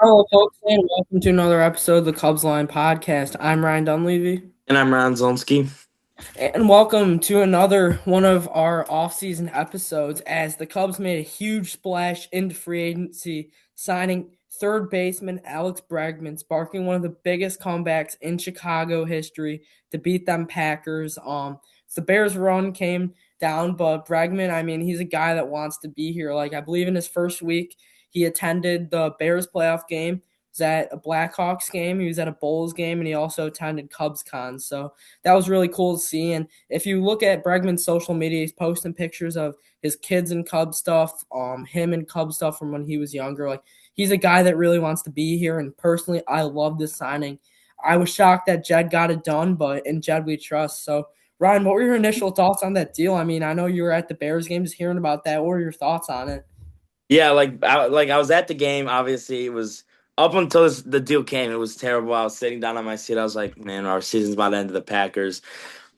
Hello, folks, and welcome to another episode of the Cubs Line podcast. I'm Ryan Dunleavy, And I'm Ron Zolnski. and welcome to another one of our offseason episodes as the Cubs made a huge splash into free agency, signing third baseman Alex Bregman, sparking one of the biggest comebacks in Chicago history to beat them Packers. The Bears run came down, but Bregman, I mean, he's a guy that wants to be here. Like, I believe in his first week, he attended the Bears playoff game. He was at a Blackhawks game, he was at a Bulls game, and he also attended Cubs Con. So that was really cool to see. And if you look at Bregman's social media, he's posting pictures of his kids and Cub stuff, him and Cub stuff from when he was younger. Like, he's a guy that really wants to be here. And personally, I love this signing. I was shocked that Jed got it done, but in Jed we trust. So Ryan, what were your initial thoughts on that deal? I mean, I know you were at the Bears game, just hearing about that. What were your thoughts on it? Yeah, I was at the game. Obviously, it was up until the deal came. It was terrible. I was sitting down on my seat. I was like, man, our season's about to end to the Packers.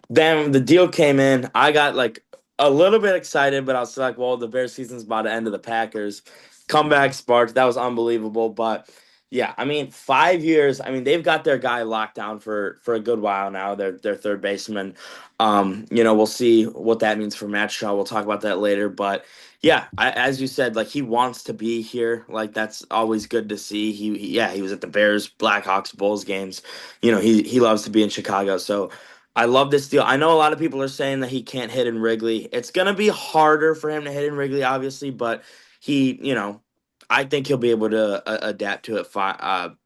Then the deal came in. I got like a little bit excited, but I was like, well, the Bears season's about to end to the Packers. Comeback sparked. That was unbelievable. But yeah, I mean, 5 years. I mean, they've got their guy locked down for a good while now. Their third baseman. We'll see what that means for Matt Shaw. We'll talk about that later. But yeah, as you said, like he wants to be here. Like that's always good to see. He was at the Bears, Blackhawks, Bulls games. He loves to be in Chicago. So I love this deal. I know a lot of people are saying that he can't hit in Wrigley. It's gonna be harder for him to hit in Wrigley, obviously, but I think he'll be able to adapt to it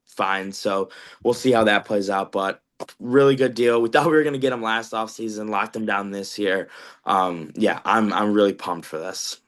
fine. So we'll see how that plays out. But really good deal. We thought we were gonna get him last offseason, locked him down this year. Yeah, I'm really pumped for this.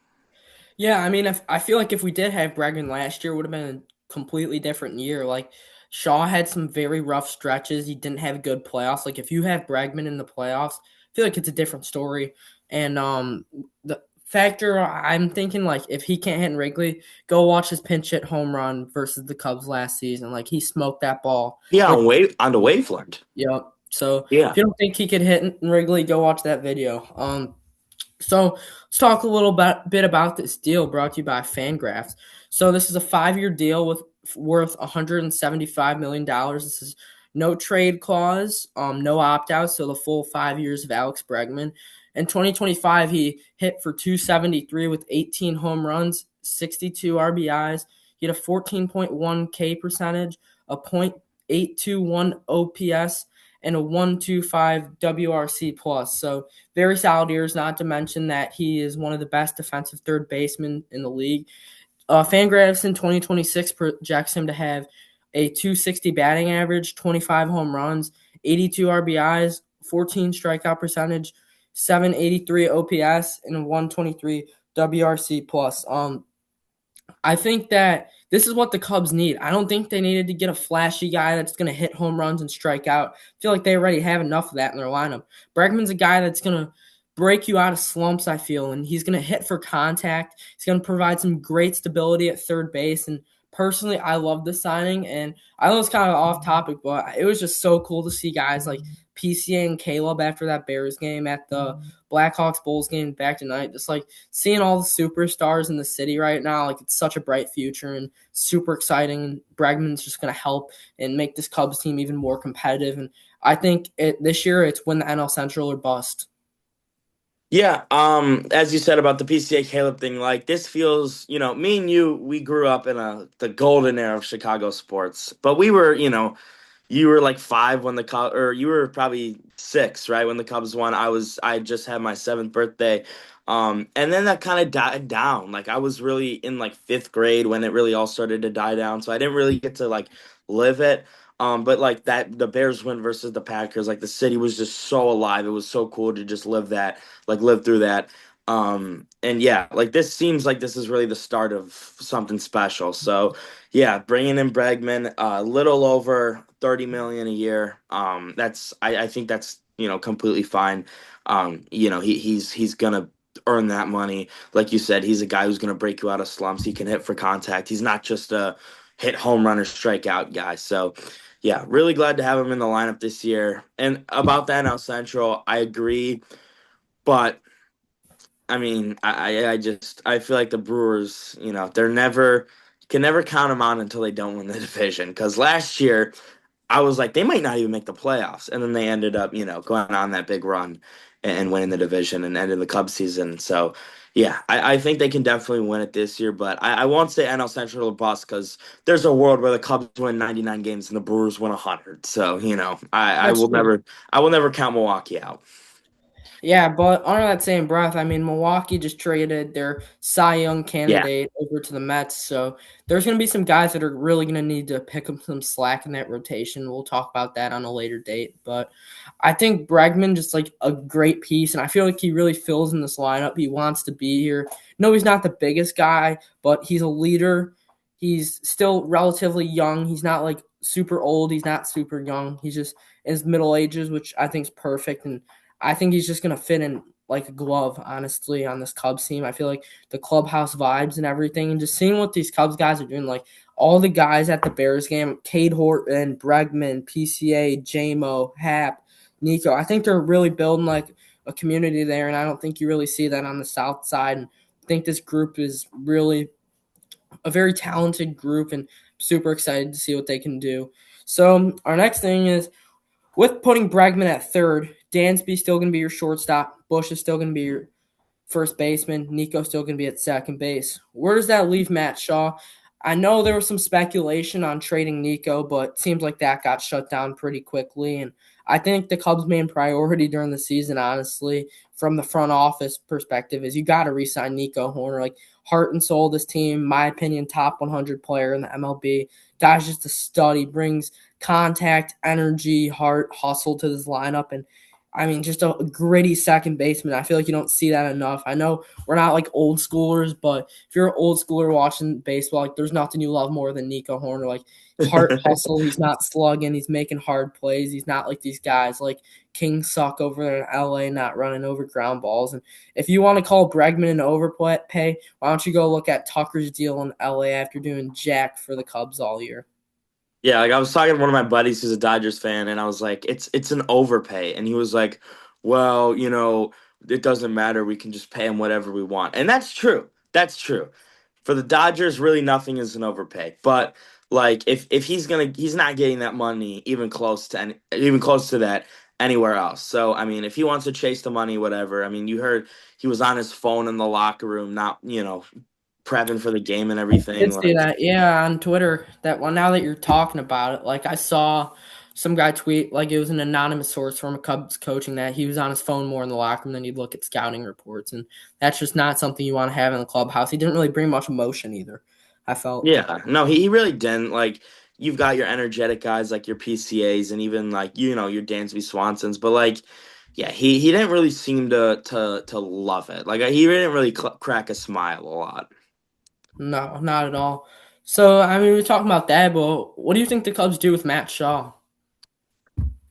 Yeah, I mean, if I feel like if we did have Bregman last year, it would have been a completely different year. Like Shaw had some very rough stretches. He didn't have good playoffs. Like if you have Bregman in the playoffs, I feel like it's a different story. And the factor I'm thinking like if he can't hit in Wrigley, go watch his pinch hit home run versus the Cubs last season. Like he smoked that ball. Yeah, Like on the Waveland. yeah. So if Yeah. you don't think he could hit in Wrigley, go watch that video. So let's talk a little bit about this deal brought to you by Fangraphs. So this is a 5-year deal with worth $175 million. This is no trade clause, no opt out. So the full 5 years of Alex Bregman. In 2025, he hit for 273 with 18 home runs, 62 RBIs. He had a 14.1 K percentage, a .821 OPS, and a 125 WRC plus. So very solid years, not to mention that he is one of the best defensive third basemen in the league. Fangraphs in 2026 projects him to have a 260 batting average, 25 home runs, 82 RBIs, 14 strikeout percentage, 783 OPS, and a 123 WRC plus. I think that this is what the Cubs need. I don't think they needed to get a flashy guy that's going to hit home runs and strike out. I feel like they already have enough of that in their lineup. Bregman's a guy that's going to break you out of slumps, I feel, and he's going to hit for contact. He's going to provide some great stability at third base. And personally, I love the signing. And I know it's kind of off topic, but it was just so cool to see guys like PCA and Caleb after that Bears game at the Blackhawks Bulls game back tonight. Just like seeing all the superstars in the city right now, like it's such a bright future and super exciting. Bregman's just going to help and make this Cubs team even more competitive. And I think this year it's win the NL Central or bust. Yeah, as you said about the PCA Caleb thing, like this feels, me and you, we grew up in the golden era of Chicago sports, but we were, you were like five when the Cubs, or you were probably six, right, when the Cubs won. I just had my seventh birthday, and then that kind of died down. Like I was really in like fifth grade when it really all started to die down, so I didn't really get to like live it. But like that, the Bears win versus the Packers, like the city was just so alive. It was so cool to just live that, like live through that. And yeah, like this seems like this is really the start of something special. So yeah, bringing in Bregman, a little over 30 million a year. I think that's completely fine. He's gonna earn that money. Like you said, he's a guy who's gonna break you out of slumps. He can hit for contact. He's not just a hit home run or strikeout guy. So yeah, really glad to have him in the lineup this year. And about the NL Central, I agree, but I mean, I feel like the Brewers, they're never can never count them out until they don't win the division. Because last year, I was like, they might not even make the playoffs, and then they ended up, going on that big run and winning the division and ending the Cubs season. So, yeah, I think they can definitely win it this year. But I won't say NL Central or bust because there's a world where the Cubs win 99 games and the Brewers win 100. So, I That's will true. never count Milwaukee out. Yeah, but under that same breath, I mean, Milwaukee just traded their Cy Young Yeah. candidate over to the Mets, so there's going to be some guys that are really going to need to pick up some slack in that rotation. We'll talk about that on a later date, but I think Bregman just like a great piece, and I feel like he really fills in this lineup. He wants to be here. No, he's not the biggest guy, but he's a leader. He's still relatively young. He's not like super old. He's not super young. He's just in his middle ages, which I think is perfect, and I think he's just going to fit in like a glove, honestly, on this Cubs team. I feel like the clubhouse vibes and everything, and just seeing what these Cubs guys are doing, like all the guys at the Bears game, Cade Horton, Bregman, PCA, JMO, Hap, Nico. I think they're really building like a community there, and I don't think you really see that on the South Side. And I think this group is really a very talented group, and super excited to see what they can do. So our next thing is with putting Bregman at third, Dansby's still going to be your shortstop. Bush is still going to be your first baseman. Nico's still going to be at second base. Where does that leave Matt Shaw? I know there was some speculation on trading Nico, but it seems like that got shut down pretty quickly. And I think the Cubs' main priority during the season, honestly, from the front office perspective, is you got to re-sign Nico Horner. Like heart and soul of this team, my opinion, top 100 player in the MLB. Guy's just a stud. He brings contact, energy, heart, hustle to this lineup, and I mean, just a gritty second baseman. I feel like you don't see that enough. I know we're not like old schoolers, but if you're an old schooler watching baseball, like there's nothing you love more than Nico Horner. Like heart hustle, he's not slugging, he's making hard plays. He's not like these guys like King Suck over there in LA, not running over ground balls. And if you want to call Bregman an overpay, why don't you go look at Tucker's deal in LA after doing jack for the Cubs all year? Yeah, like I was talking to one of my buddies who's a Dodgers fan, and I was like, "It's an overpay," and he was like, "Well, it doesn't matter. We can just pay him whatever we want," and that's true. That's true. For the Dodgers, really nothing is an overpay. But like, if he's not getting that money even close to that anywhere else. So I mean, if he wants to chase the money, whatever. I mean, you heard he was on his phone in the locker room, not prepping for the game and everything. Did see Like, that, yeah, on Twitter. That one. Now that you're talking about it, like I saw some guy tweet, like it was an anonymous source from a Cubs coaching that he was on his phone more in the locker room than he'd look at scouting reports, and that's just not something you want to have in the clubhouse. He didn't really bring much emotion either. I felt. yeah, no, he really didn't. Like, you've got your energetic guys like your PCAs and even like your Dansby Swansons, but like, yeah, he didn't really seem to love it. Like, he didn't really crack a smile a lot. No, not at all. So I mean, we're talking about that, but what do you think the Cubs do with Matt Shaw?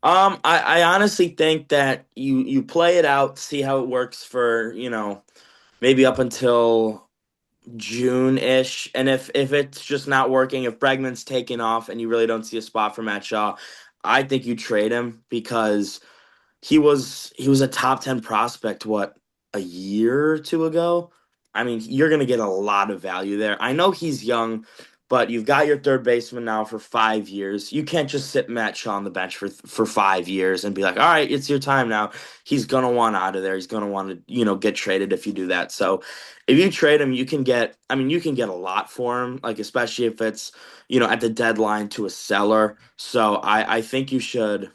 I honestly think that you play it out, see how it works for maybe up until June-ish, and if it's just not working, if Bregman's taking off and you really don't see a spot for Matt Shaw, I think you trade him because he was a top 10 prospect a year or two ago. I mean, you're going to get a lot of value there. I know he's young, but you've got your third baseman now for 5 years. You can't just sit Matt Shaw on the bench for 5 years and be like, all right, it's your time now. He's going to want out of there. He's going to want to get traded if you do that. So if you trade him, you can get a lot for him, like especially if it's at the deadline to a seller. So I think you should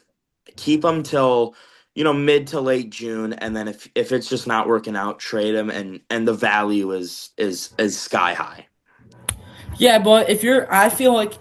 keep him till mid to late June, and then if it's just not working out, trade him, and the value is sky high. Yeah, but I feel like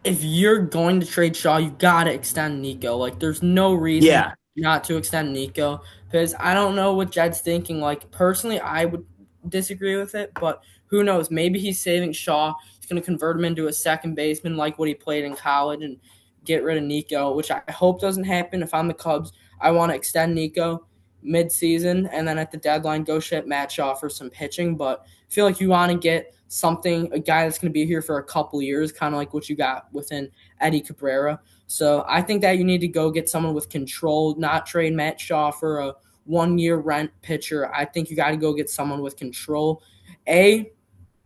if you're going to trade Shaw, you gotta extend Nico. Like, there's no reason Yeah, not to extend Nico because I don't know what Jed's thinking. Like, personally, I would disagree with it, but who knows? Maybe he's saving Shaw. He's gonna convert him into a second baseman like what he played in college and get rid of Nico, which I hope doesn't happen. If I'm the Cubs, I want to extend Nico mid-season and then at the deadline go ship Matt Shaw for some pitching. But I feel like you want to get something, a guy that's going to be here for a couple years, kind of like what you got within Eddie Cabrera. So I think that you need to go get someone with control, not trade Matt Shaw for a 1 year rent pitcher. I think you got to go get someone with control. A,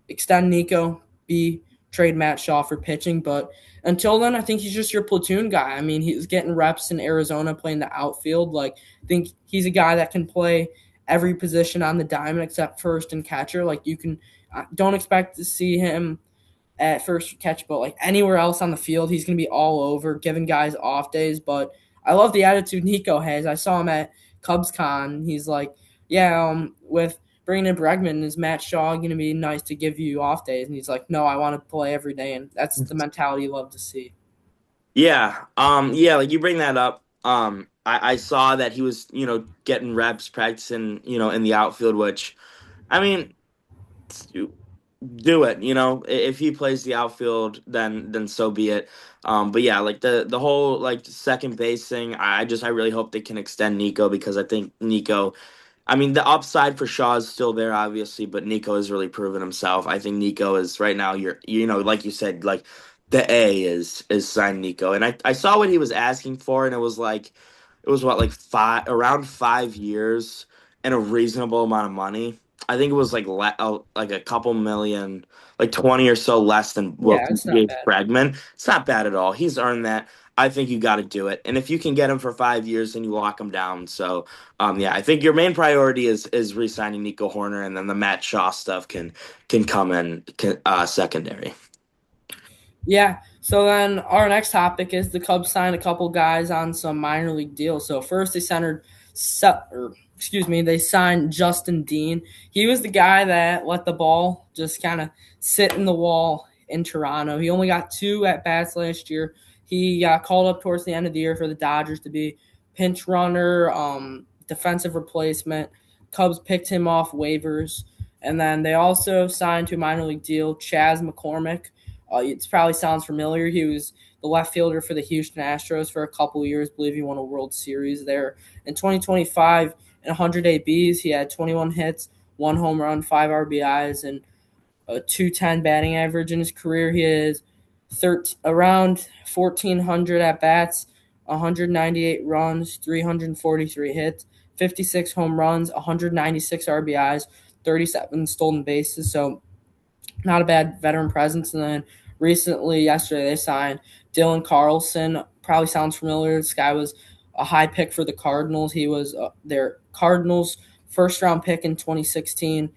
extend Nico. B, trade Matt Shaw for pitching. But until then, I think he's just your platoon guy. I mean, he's getting reps in Arizona playing the outfield. Like, I think he's a guy that can play every position on the diamond except first and catcher. Like, you can don't expect to see him at first catch, but like anywhere else on the field, he's going to be all over, giving guys off days. But I love the attitude Nico has. I saw him at CubsCon. He's like, yeah, with bringing in Bregman, is Matt Shaw going to be nice to give you off days? And he's like, no, I want to play every day, and that's the mentality you love to see. Yeah, like you bring that up. I saw that he was, getting reps practicing, in the outfield, which, I mean, do it. If he plays the outfield, then so be it. But yeah, like the whole like second base thing, I really hope they can extend Nico because I think Nico. I mean, the upside for Shaw is still there, obviously, but Nico has really proven himself. I think Nico is right now. Like you said, like the A is signed Nico, and I saw what he was asking for, and it was what like around 5 years and a reasonable amount of money. I think it was like a couple million, like 20 or so less than what Yeah, we it's not gave bad. Bregman. It's not bad at all. He's earned that. I think you got to do it, and if you can get him for 5 years, then you lock him down. So. Yeah, I think your main priority is re-signing Nico Horner, and then the Matt Shaw stuff can come in secondary. Yeah. So then our next topic is the Cubs signed a couple guys on some minor league deals. So first they signed Justin Dean. He was the guy that let the ball just kind of sit in the wall in Toronto. He only got two at bats last year. He got called up towards the end of the year for the Dodgers to be pinch runner, defensive replacement. Cubs picked him off waivers. And then they also signed to a minor league deal Chas McCormick. It probably sounds familiar. He was the left fielder for the Houston Astros for a couple of years. I believe he won a World Series there. In 2025, in 100 ABs, he had 21 hits, one home run, five RBIs, and a 210 batting average in his career. He has around 1,400 at bats, 198 runs, 343 hits, 56 home runs, 196 RBIs, 37 stolen bases. So not a bad veteran presence. And then recently, yesterday, they signed Dylan Carlson. Probably sounds familiar. This guy was a high pick for the Cardinals. He was their Cardinals first round pick in 2016.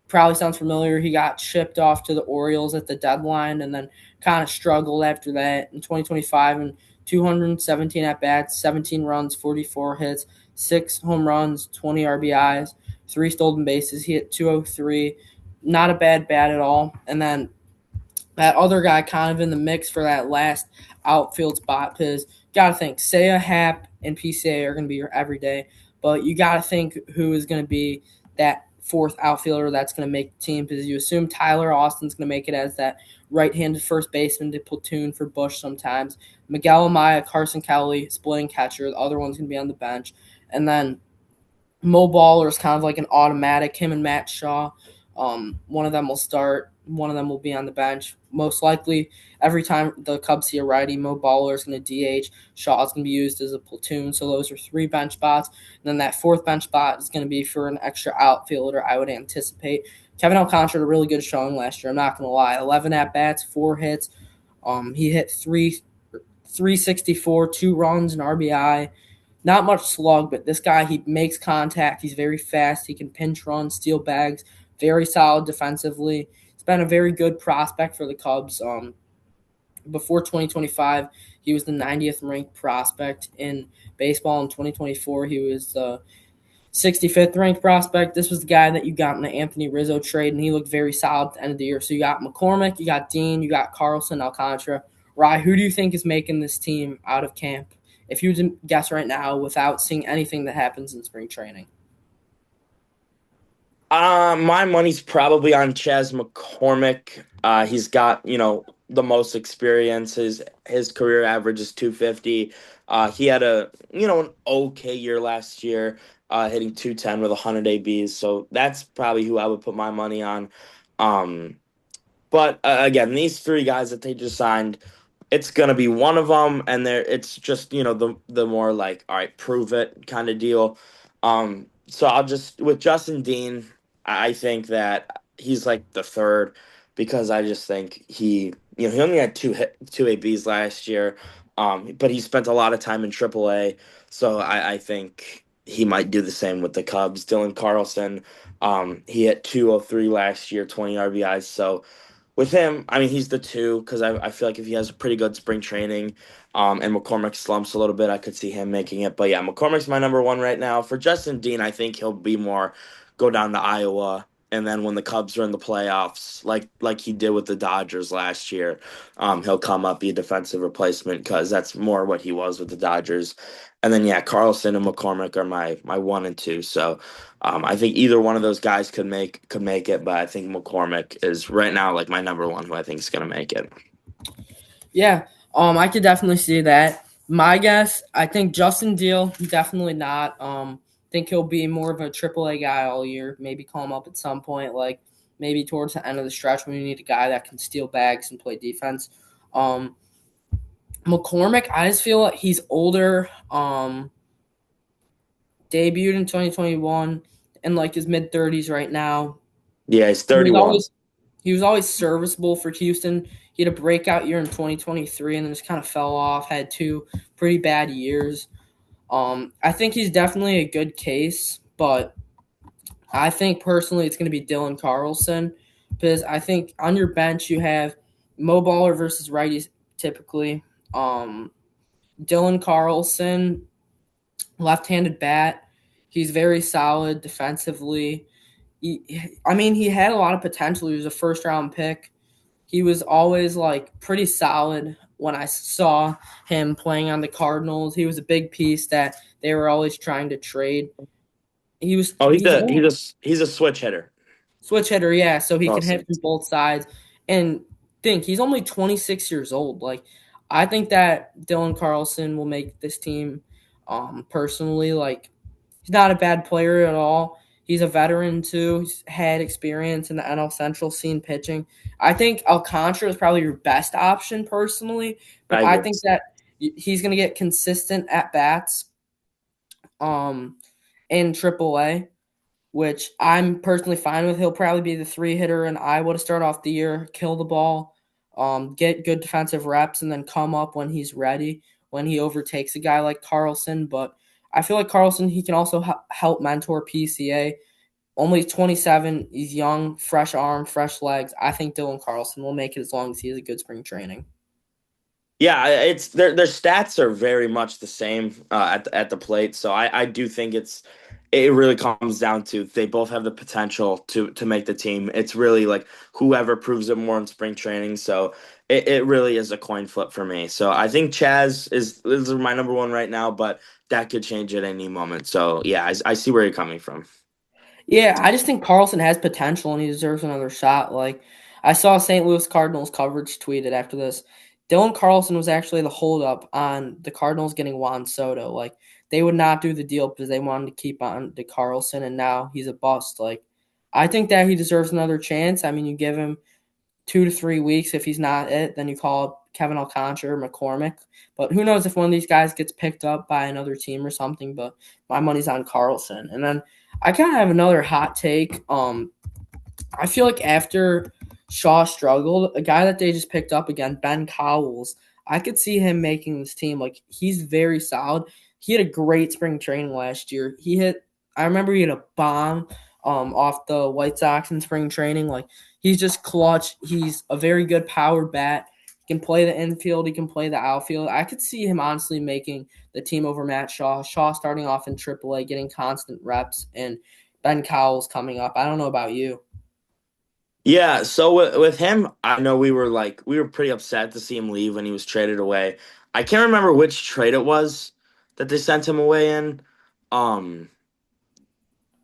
Probably sounds familiar. He got shipped off to the Orioles at the deadline and then kind of struggled after that in 2025 and 217 at bats, 17 runs, 44 hits, six home runs, 20 RBIs, three stolen bases. He hit 203. Not a bad bat at all. And then that other guy kind of in the mix for that last outfield spot because got to think Seiya, Happ, and PCA are going to be your everyday, but you got to think who is going to be that fourth outfielder that's going to make the team because you assume Tyler Austin's going to make it as that right-handed first baseman to platoon for Bush sometimes. Miguel Amaya, Carson Kelly, splitting catcher. The other one's going to be on the bench. And then Mo Baller is kind of like an automatic. Him and Matt Shaw. One of them will start. One of them will be on the bench. Most likely, every time the Cubs see a righty, Mo Baller is going to DH. Shaw is going to be used as a platoon. So those are three bench spots. And then that fourth bench spot is going to be for an extra outfielder, I would anticipate. Kevin Alcantara had a really good showing last year. I'm not going to lie. 11 at bats, four hits. He hit 364, two runs, and RBI. Not much slug, but this guy, he makes contact. He's very fast. He can pinch run, steal bags. Very solid defensively. He's been a very good prospect for the Cubs. Before 2025, he was the 90th ranked prospect in baseball. In 2024, he was the 65th ranked prospect. This was the guy that you got in the Anthony Rizzo trade, and he looked very solid at the end of the year. So you got McCormick, you got Dean, you got Carlson, Alcantara. Rye, who do you think is making this team out of camp? If you were to guess right now without seeing anything that happens in spring training. My money's probably on Chas McCormick. He's got, the most experience. His career average is 250. He had an okay year last year, hitting 210 with 100 ABs. So that's probably who I would put my money on. Um, but again, these three guys that they just signed, it's gonna be one of them, and it's just the more like, all right, prove it kind of deal. So I'll just with Justin Dean, I think that he's like the third. because I just think he only had two ABs last year, but he spent a lot of time in AAA, so I think he might do the same with the Cubs. Dylan Carlson, he hit 203 last year, 20 RBIs, so with him, I mean, he's the two because I feel like if he has a pretty good spring training, and McCormick slumps a little bit, I could see him making it. But yeah, McCormick's my number one right now. For Justin Dean, I think he'll be more go down to Iowa, and then when the Cubs are in the playoffs, like he did with the Dodgers last year, he'll come up be a defensive replacement because that's more what he was with the Dodgers. And then yeah, Carlson and McCormick are my one and two. So I think either one of those guys could make it, but I think McCormick is right now like my number one who I think is gonna make it. Yeah, I could definitely see that. My guess, I think Justin Deal, definitely not. Think he'll be more of a AAA guy all year. Maybe call him up at some point, like maybe towards the end of the stretch when you need a guy that can steal bags and play defense. Um, McCormick, I just feel like he's older. Debuted in 2021 in like his mid 30s right now. Yeah, he's He was 31. always he was always serviceable for Houston. He had a breakout year in 2023 and then just kind of fell off. Had two pretty bad years. I think he's definitely a good case, but I think personally it's going to be Dylan Carlson because I think on your bench you have Mo Baller versus righties typically. Um, Dylan Carlson, left-handed bat. He's very solid defensively. He had a lot of potential. He was a first-round pick. He was always like pretty solid when I saw him playing on the Cardinals. He was a big piece that they were always trying to trade. He was Oh, he's he's a only he's a switch hitter. switch hitter, yeah, so he can Awesome. hit from both sides. And think he's only 26 years old. Like I think that Dylan Carlson will make this team personally like he's not a bad player at all. He's a veteran too. He's had experience in the NL Central scene pitching. I think Alcantara is probably your best option personally, I but I agree. think that he's going to get consistent at bats um in AAA, which I'm personally fine with. He'll probably be the three hitter in Iowa to start off the year, kill the ball, get good defensive reps, and then come up when he's ready, when he overtakes a guy like Carlson. But I feel like Carlson, he can also help mentor PCA. Only 27, he's young, fresh arm, fresh legs. I think Dylan Carlson will make it as long as he has a good spring training. Yeah, it's their stats are very much the same at the plate. So I do think it really comes down to they both have the potential to make the team. It's really like whoever proves it more in spring training. So it really is a coin flip for me. So I think Chaz is my number one right now, but that could change at any moment. So yeah, I see where you're coming from. Yeah, I just think Carlson has potential and he deserves another shot. Like I saw St. Louis Cardinals coverage tweeted after this. Dylan Carlson was actually the holdup on the Cardinals getting Juan Soto. Like they would not do the deal because they wanted to keep on to Carlson and now he's a bust. Like I think that he deserves another chance. I mean, you give him 2 to 3 weeks. If he's not it, then you call up Kevin Alcantara or McCormick. But who knows if one of these guys gets picked up by another team or something. But my money's on Carlson. And then I kind of have another hot take. I feel like after Shaw struggled, a guy that they just picked up again, Ben Cowles, I could see him making this team. Like he's very solid. He had a great spring training last year. I remember he hit a bomb off the White Sox in spring training. Like he's just clutch. He's a very good power bat. He can play the infield. He can play the outfield. I could see him honestly making the team over Matt Shaw. Shaw starting off in AAA, getting constant reps, and Ben Cowles coming up. I don't know about you. Yeah, so with him, I know we were pretty upset to see him leave when he was traded away. I can't remember which trade it was that they sent him away in. Um,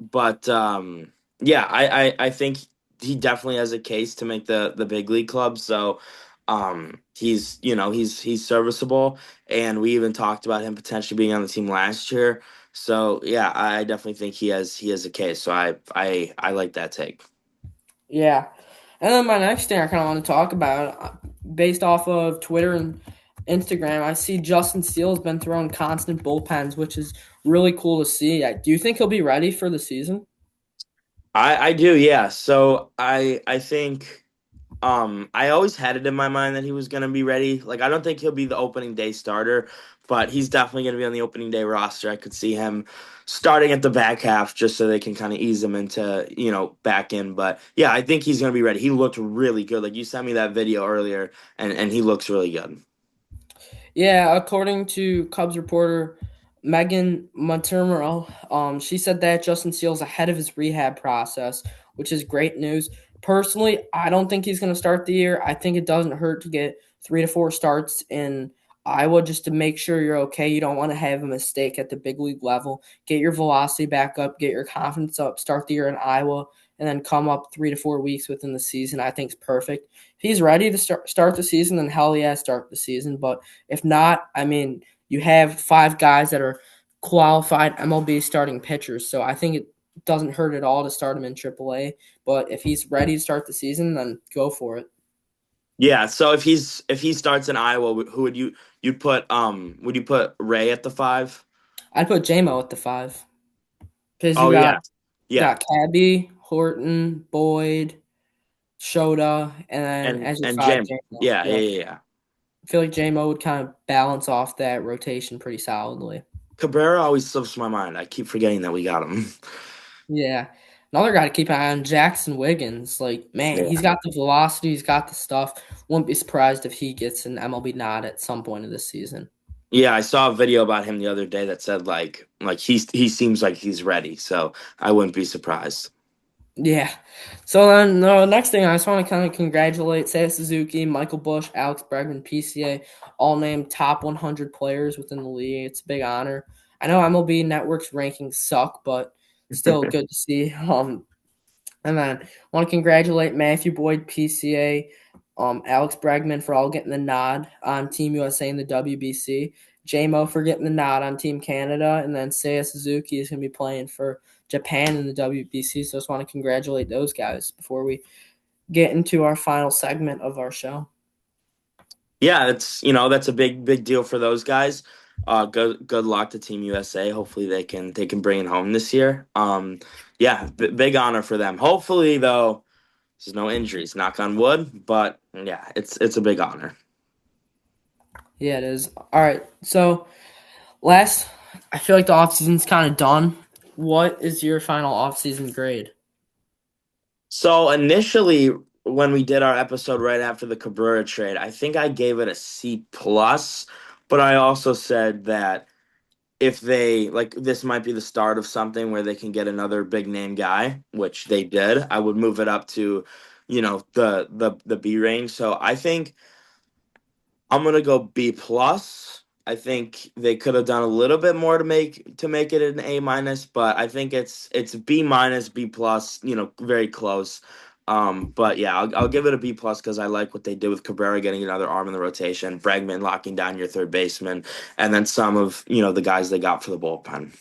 but yeah, I think he definitely has a case to make the big league club. So he's serviceable, and we even talked about him potentially being on the team last year. So yeah, I definitely think he has a case. So I like that take. Yeah. And then my next thing I kind of want to talk about, based off of Twitter and Instagram, I see Justin Steele has been throwing constant bullpens, which is really cool to see. Do you think he'll be ready for the season? I do, yeah. So I think. I always had it in my mind that he was going to be ready. Like, I don't think he'll be the opening day starter, but he's definitely going to be on the opening day roster. I could see him starting at the back half just so they can kind of ease him into, back in. But yeah, I think he's going to be ready. He looked really good. Like, you sent me that video earlier, and he looks really good. Yeah, according to Cubs reporter Megan Montemurro, she said that Justin Steele's ahead of his rehab process, which is great news. Personally, I don't think he's going to start the year. I think it doesn't hurt to get 3 to 4 starts in Iowa just to make sure you're okay. You don't want to have a mistake at the big league level. Get your velocity back up, get your confidence up, start the year in Iowa, and then come up 3 to 4 weeks within the season. I think is perfect. If he's ready to start the season, then hell yeah, start the season. But if not, I mean, you have 5 guys that are qualified MLB starting pitchers. So I think it doesn't hurt at all to start him in AAA. But if he's ready to start the season, then go for it. Yeah, so if he starts in Iowa, who would you put Ray at the 5? I'd put JMO at the 5 because you Oh got yeah. Yeah. got Cabby, Horton, Boyd, Shota, and then And as your and 5, Jim. JMO. Yeah, yeah, Yep. yeah, yeah. I feel like JMO would kind of balance off that rotation pretty solidly. Cabrera always slips my mind. I keep forgetting that we got him. Yeah. Another guy to keep an eye on, Jackson Wiggins. Like, man, Yeah. he's got the velocity, he's got the stuff. Wouldn't be surprised if he gets an MLB nod at some point of this season. Yeah, I saw a video about him the other day that said like he seems like he's ready, so I wouldn't be surprised. Yeah. So then the next thing I just want to kind of congratulate Seiya Suzuki, Michael Bush, Alex Bregman, PCA, all named top 100 players within the league. It's a big honor. I know MLB Network's rankings suck, but still good to see. And then I want to congratulate Matthew Boyd, PCA, Alex Bregman for all getting the nod on Team USA and the WBC, JMO for getting the nod on Team Canada, and then Seiya Suzuki is going to be playing for Japan in the WBC. So I just want to congratulate those guys before we get into our final segment of our show. Yeah, that's a big deal for those guys. Good luck to Team USA. Hopefully they can bring it home this year. Yeah, big honor for them. Hopefully though, there's no injuries. Knock on wood. But yeah, it's a big honor. Yeah, it is. All right. So last, I feel like the offseason's kind of done. What is your final offseason grade? So initially, when we did our episode right after the Cabrera trade, I think I gave it a C plus, but I also said that if they like this might be the start of something where they can get another big name guy, which they did, I would move it up to, the B range. So I think I'm gonna go B plus. I think they could have done a little bit more to make it an A minus, but I think it's B minus, B plus, very close. But yeah, I'll give it a B plus because I like what they did with Cabrera getting another arm in the rotation, Bregman locking down your third baseman, and then some of the guys they got for the bullpen.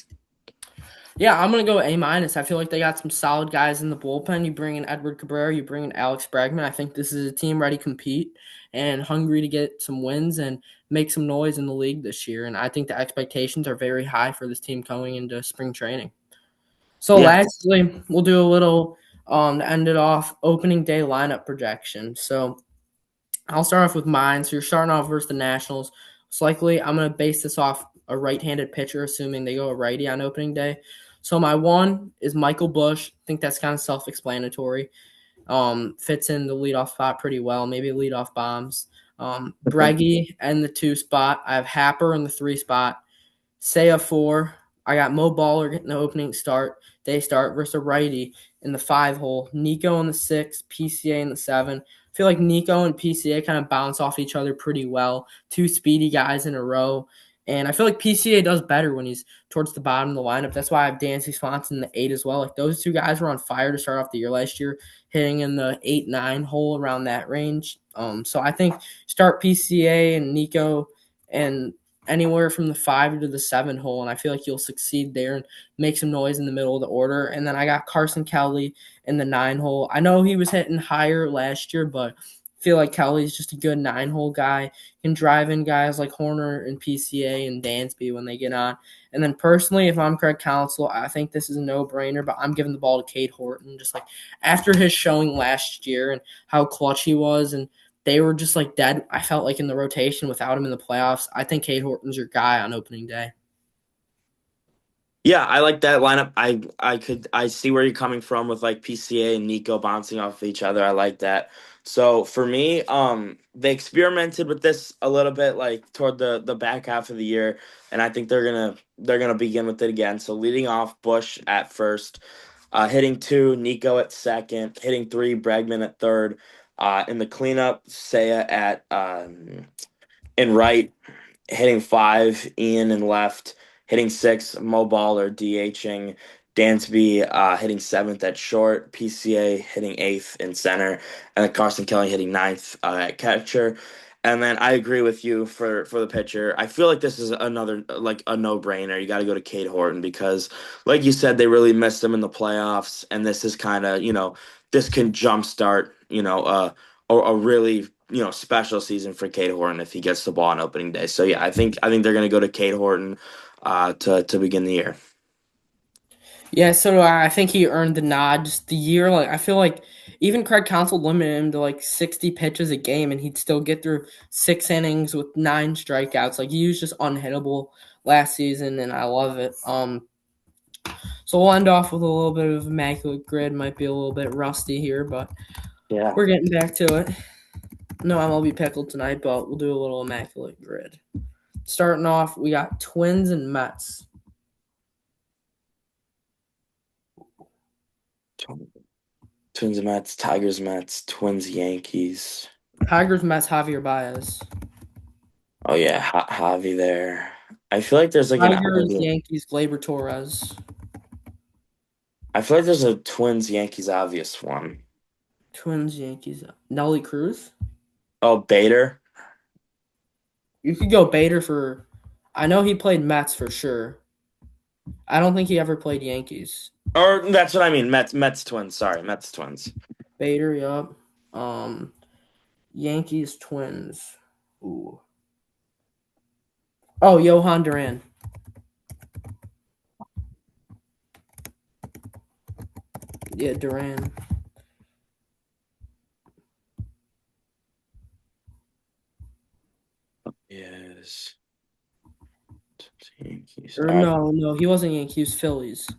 Yeah, I'm gonna go A minus. I feel like they got some solid guys in the bullpen. You bring in Edward Cabrera, you bring in Alex Bregman. I think this is a team ready to compete and hungry to get some wins and make some noise in the league this year. And I think the expectations are very high for this team going into spring training. So Yeah, lastly, we'll do a little to end it off opening day lineup projection. So I'll start off with mine. So you're starting off versus the Nationals. Most likely, I'm going to base this off a right-handed pitcher, assuming they go a righty on opening day. So my one is Michael Bush. I think that's kind of self-explanatory. Fits in the leadoff spot pretty well. Maybe leadoff bombs. Breggy and the 2 spot. I have Happer in the 3 spot. Say a 4. I got Mo Baller getting the opening start. They start versus a righty in the 5 hole. Nico in the 6, PCA in the 7. I feel like Nico and PCA kind of bounce off each other pretty well. 2 speedy guys in a row. And I feel like PCA does better when he's towards the bottom of the lineup. That's why I have Dancy Swanson in the 8 as well. Like those 2 guys were on fire to start off the year last year, hitting in the 8-9 hole around that range. So I think start PCA and Nico and anywhere from the 5 to the 7 hole, and I feel like you'll succeed there and make some noise in the middle of the order. And then I got Carson Kelly in the 9 hole. I know he was hitting higher last year, but I feel like Kelly's just a good 9-hole guy. Can drive in guys like Horner and PCA and Dansby when they get on. And then personally, if I'm Craig Counsell, I think this is a no-brainer, but I'm giving the ball to Cade Horton. Just like after his showing last year and how clutch he was, and they were just like dead. I felt like in the rotation without him in the playoffs. I think Cade Horton's your guy on opening day. Yeah, I like that lineup. I see where you're coming from with like PCA and Nico bouncing off of each other. I like that. So for me, they experimented with this a little bit like toward the back half of the year, and I think they're gonna begin with it again. So leading off Bush at first, hitting two, Nico at second, hitting three, Bregman at third. In the cleanup, Saya at in right, hitting five, Ian in left, hitting six, Mo Baller DHing, Dansby hitting seventh at short, PCA hitting eighth in center, and then Carson Kelly hitting ninth at catcher. And then I agree with you for the pitcher. I feel like this is another like a no brainer. You got to go to Cade Horton because, like you said, they really missed him in the playoffs, and this is kind of this can jumpstart a really special season for Cade Horton if he gets the ball on opening day. So yeah, I think they're gonna go to Cade Horton to begin the year. Yeah, so do I. I think he earned the nod. Just the year, like I feel like even Craig Counsell limited him to like 60 pitches a game, and he'd still get through 6 innings with 9 strikeouts. Like he was just unhittable last season, and I love it. So we'll end off with a little bit of immaculate grid. Might be a little bit rusty here, but Yeah. we're getting back to it. No MLB pickled tonight, but we'll do a little immaculate grid. Starting off, we got Twins and Mets. Twins Mets, Tigers Mets, Twins Yankees. Tigers, Mets, Javier Baez. Oh yeah, Javi there. I feel like there's like an Tigers, obvious. Yankees, Gleyber Torres. I feel like there's a Twins Yankees obvious one. Twins, Yankees. Nelly Cruz. Oh, Bader. You could go Bader for. I know he played Mets for sure. I don't think he ever played Yankees. Or that's what I mean. Mets Twins. Sorry, Mets Twins. Bader, yup. Um, Yankees, Twins. Ooh. Oh, Johan Duran. Yeah, Duran. Yes. Yankees. Or no, he wasn't Yankees. He was Phillies.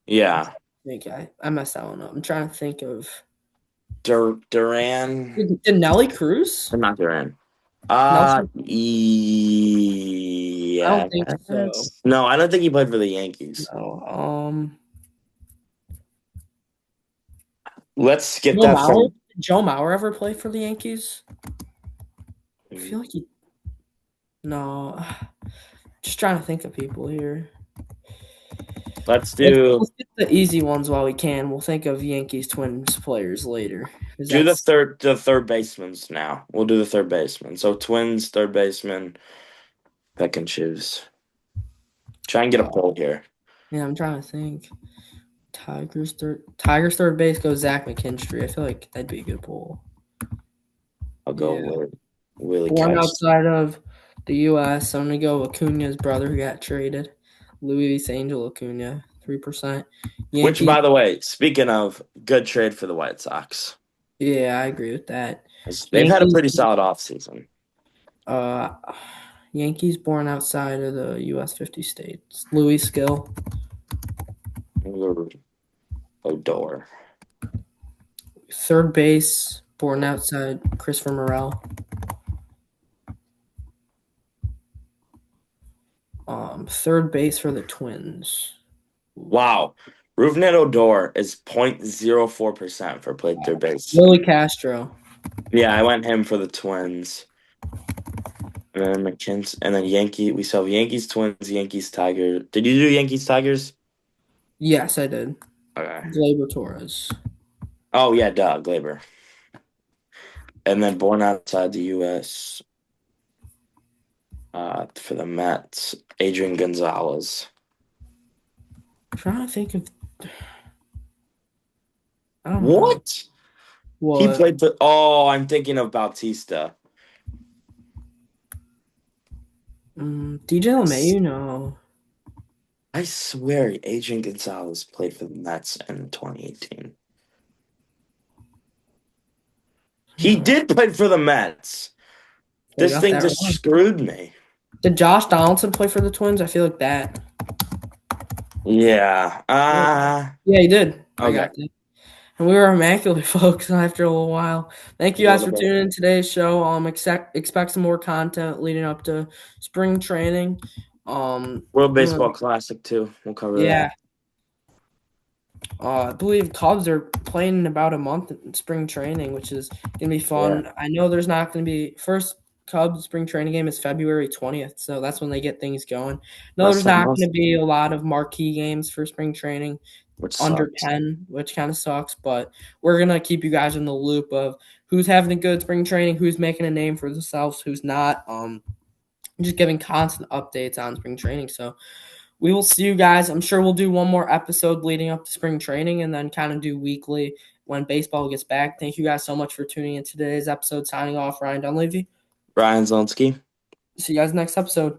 Yeah. I think I messed that one up. I'm trying to think of. Duran. Did Nelly Cruz? Or not Duran. Nelson? I Yeah. don't think so. No, I don't think he played for the Yankees. No. Let's skip Joe that Mauer. from. Did Joe Mauer ever play for the Yankees? I feel like he. No. Just trying to think of people here. Let's Let's, do let's get the easy ones while we can. We'll think of Yankees Twins players later. Because do that's the third basemans now. We'll do the third baseman. So Twins third baseman. Pick and choose. Try and get a poll here. yeah. I'm trying to think. Tigers third base goes Zach McKinstry. I feel like that'd be a good poll. I'll go Yeah. with Willie Born Cash. outside of the U.S. I'm gonna go Acuna's brother who got traded, Luis Angel Acuna, 3%. Which, Yankees. by the way, speaking of, good trade for the White Sox. Yeah, I agree with that. They've had a Yankees. pretty solid offseason. Uh, Yankees born outside of the U.S. 50 states. Louis Skill. Odor. Third base born outside Christopher Morel. Third base for the Twins. Wow. Rougned Odor is 0.04% for played third base. Willie Castro. Yeah, I went him for the Twins. And then McKinsey, and then Yankee. We saw Yankees, Twins, Yankees, Tigers. Did you do Yankees, Tigers? Yes, I did. Okay. Gleyber Torres. Oh yeah, duh, Glaber. And then born outside the U.S. For the Mets, Adrian Gonzalez. I'm trying to think of. I don't know. What? He What? played for. Oh, I'm thinking of Bautista. DJ I, s- LeMayu? No. I swear, Adrian Gonzalez played for the Mets in 2018. He No. did play for the Mets. So you This got thing that just wrong. screwed me. Did Josh Donaldson play for the Twins? I feel like that. Yeah. Yeah, yeah, he did. I Okay. got that. And we were immaculate, folks, after a little while. Thank A you guys little for bit. tuning in today's show. Expect some more content leading up to spring training. World I'm gonna, Baseball Classic too. We'll cover yeah, that. I believe Cubs are playing in about a month in spring training, which is gonna be Yeah. fun. I know there's not gonna be first Cubs spring training game is February 20th, so that's when they get things going. No, That's there's something not else, gonna be a lot of marquee games for spring training which under sucks. 10, which kind of sucks, but we're going to keep you guys in the loop of who's having a good spring training, who's making a name for themselves, who's not. Just giving constant updates on spring training. So we will see you guys. I'm sure we'll do one more episode leading up to spring training and then kind of do weekly when baseball gets back. Thank you guys so much for tuning in today's episode. Signing off, Ryan Dunleavy. Ryan Zelensky. See you guys next episode.